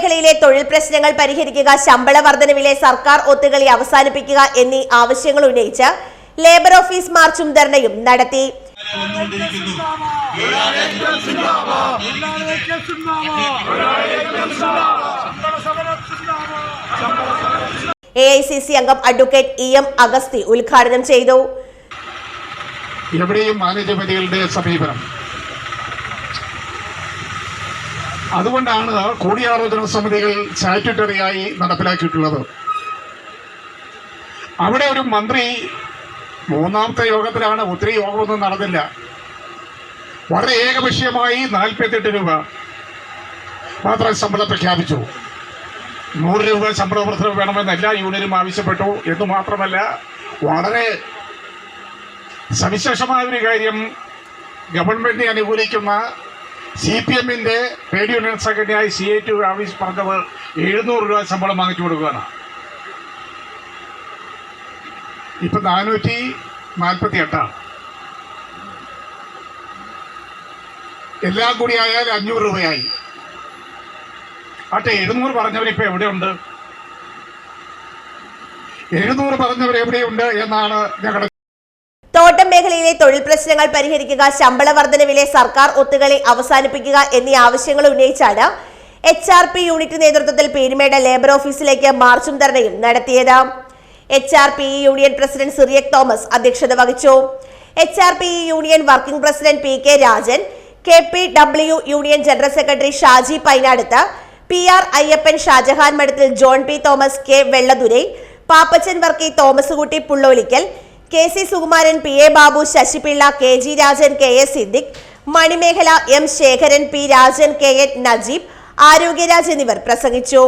മേഖലയിലെ തൊഴിൽ പ്രശ്നങ്ങൾ പരിഹരിക്കുക, ശമ്പള വർധനവിലെ സർക്കാർ ഒത്തുകളി അവസാനിപ്പിക്കുക എന്നീ ആവശ്യങ്ങൾ ഉന്നയിച്ച് ലേബർ ഓഫീസ് മാർച്ചും ധർണയും നടത്തി. AICC അംഗം അഡ്വക്കേറ്റ് EM അഗസ്തി ഉദ്ഘാടനം ചെയ്തു. എവിടെയും മാനേജ്മെന്റുകളുടെ സമീപനം, അതുകൊണ്ടാണ് കൂടിയാലോചന സമിതികൾ സ്റ്റാറ്റ്യൂട്ടറിയായി നടപ്പിലാക്കിയിട്ടുള്ളത്. അവിടെ ഒരു മന്ത്രി മൂന്നാമത്തെ യോഗത്തിലാണ്, ഒത്തിരി യോഗമൊന്നും നടന്നില്ല, വളരെ ഏകപക്ഷീയമായി 48 രൂപ മാത്രം ശമ്പളം പ്രഖ്യാപിച്ചു. 100 രൂപ ശമ്പള വർധന വേണമെന്ന് എല്ലാ യൂണിയനും ആവശ്യപ്പെട്ടു എന്ന് മാത്രമല്ല, വളരെ സവിശേഷമായ ഒരു കാര്യം, ഗവൺമെന്റിനെ അനുകൂലിക്കുന്ന CPM-ന്റെ ട്രേഡ് യൂണിയൻ സെക്രട്ടറിയായ CIT ആവശ്യം പറഞ്ഞത് 700 രൂപ ശമ്പളം വാങ്ങിച്ചു കൊടുക്കുകയാണ്. ഇപ്പം 448, എല്ലാം കൂടി ആയാൽ 500 രൂപയായി. ആട്ടെ, 700 പറഞ്ഞവരിപ്പോൾ എവിടെയുണ്ട്? 700 പറഞ്ഞവരെവിടെയുണ്ട് എന്നാണ് ഞങ്ങളുടെ. തോട്ടം മേഖലയിലെ തൊഴിൽ പ്രശ്നങ്ങൾ പരിഹരിക്കുക, ശമ്പള വർധനവിലെ സർക്കാർ ഒത്തുകളി അവസാനിപ്പിക്കുക എന്നീ ആവശ്യങ്ങൾ ഉന്നയിച്ചാണ് HRP യൂണിറ്റ് നേതൃത്വത്തിൽ പീരുമേട് ലേബർ ഓഫീസിലേക്ക് മാർച്ചും ധർണയും നടത്തിയത്. HRP union president Cyriac Thomas അധ്യക്ഷത വഹിച്ചു. HRP union working president PK Rajan, KPW union general secretary Shaji Painadath, PR Ayyappan, Shajahan Madathil, John P Thomas, K Vellathurai, Pappachan Varkey, Thomas Kutty Pullolickal, KC Sukumaran, PA Babu, Sasipillai, KG Rajan, KS Siddique, Manimekalai, M Sekharan, P Rajan, KN Najeeb, ആരോഗ്യരാജ് എന്നിവർ പ്രസംഗിച്ചു.